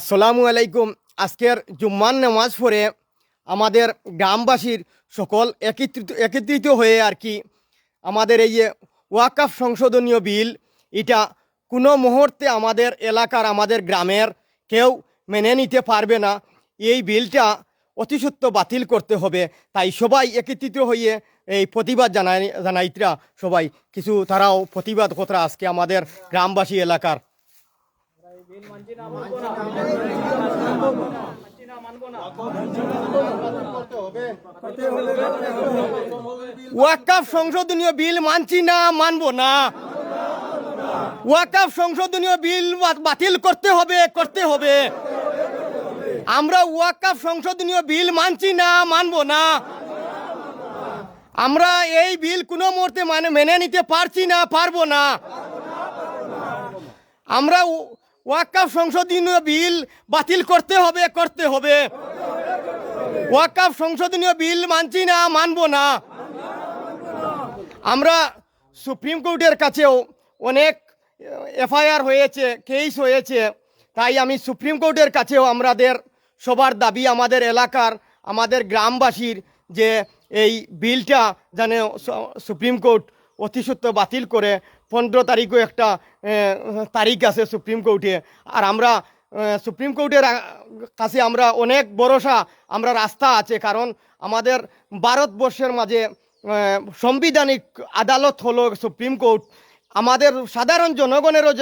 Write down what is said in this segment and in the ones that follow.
আসসালামু আলাইকুম। আজকের জুম্মার নামাজ পড়ে আমাদের গ্রামবাসীর সকল একত্রিত হয়ে আর কি আমাদের এই যে ওয়াকফ সংশোধনীয় বিল, এটা কোনো মুহূর্তে আমাদের এলাকার আমাদের গ্রামের কেউ মেনে নিতে পারবে না। এই বিলটা অতিসত্ত্ব বাতিল করতে হবে। তাই সবাই একত্রিত হয়ে এই প্রতিবাদ জানাইতরা সবাই কিছু তারাও প্রতিবাদ কথা আজকে আমাদের গ্রামবাসী এলাকার ওয়াকফ সংশোধনীয় বিল মানছি না, মানবো না। ওয়াকফ সংশোধনীয় বিল বাতিল করতে হবে। আমরা ওয়াকফ সংশোধনীয় বিল মানছি না, মানবো না। আমরা এই বিল কোনো মুহূর্তে মেনে নিতে পারছি না, পারবো না। আমরা ওয়াকফ সংশোধনীয় বিল বাতিল করতে হবে। ওয়াকফ সংশোধনীয় বিল মানছি না, মানবো না। আমরা সুপ্রিম কোর্টের কাছেও অনেক এফআইআর হয়েছে, কেস হয়েছে। তাই আমি সুপ্রিম কোর্টের কাছেও আমাদের সবার দাবি, আমাদের এলাকার আমাদের গ্রামবাসীর, যে এই বিলটা যেন সুপ্রিম কোর্ট অতিসত্ত্ব বাতিল করে। 15 তারিখও একটা তারিখ আছে সুপ্রিম কোর্টে। আর আমরা সুপ্রিম কোর্টের কাছে আমরা অনেক ভরসা, আমরা রাস্তা আছে। কারণ আমাদের ভারতবর্ষের মাঝে সাংবিধানিক আদালত হলো সুপ্রিম কোর্ট। আমাদের সাধারণ জনগণেরও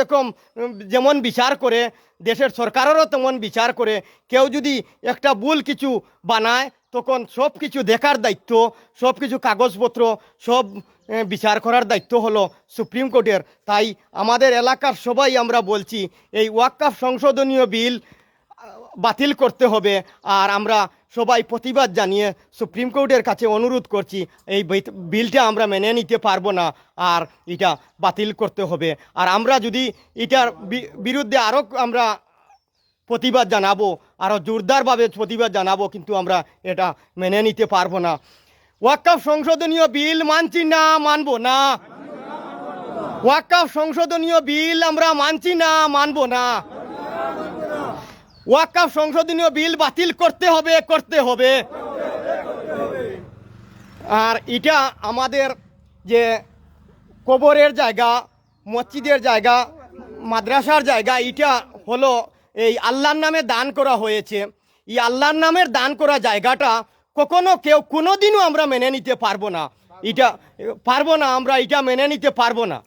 যেমন বিচার করে, দেশের সরকারেরও তেমন বিচার করে। কেউ যদি একটা ভুল কিছু বানায়, তখন সব কিছু দেখার দায়িত্ব, সব কিছু কাগজপত্র সব বিচার করার দায়িত্ব হলো সুপ্রিম কোর্টের। তাই আমাদের এলাকার সবাই আমরা বলছি, এই ওয়াকফ সংশোধনীয় বিল বাতিল করতে হবে। আর আমরা সবাই প্রতিবাদ জানিয়ে সুপ্রিম কোর্টের কাছে অনুরোধ করছি, এই বিলটা আমরা মেনে নিতে পারবো না, আর এটা বাতিল করতে হবে। আর আমরা যদি এটার বিরুদ্ধে আরও আমরা প্রতিবাদ জানাবো, আরও জোরদারভাবে প্রতিবাদ জানাবো, কিন্তু আমরা এটা মেনে নিতে পারবো না। ওয়াকফ সংশোধনীয় বিল মানছি না, মানবো না। ওয়াকফ সংশোধনীয় বিল আমরা মানছি না, মানবো না। ওয়াকফ সংশোধনীয় বিল বাতিল করতে হবে। আর এটা আমাদের যে কবরের জায়গা, মসজিদের জায়গা, মাদ্রাসার জায়গা, এটা হলো এই আল্লাহর নামে দান করা হয়েছে। এই আল্লাহর নামের দান করা জায়গাটা কখনো কোনোদিনও আমরা মেনে নিতে পারবো না। আমরা এটা মেনে নিতে পারবো না।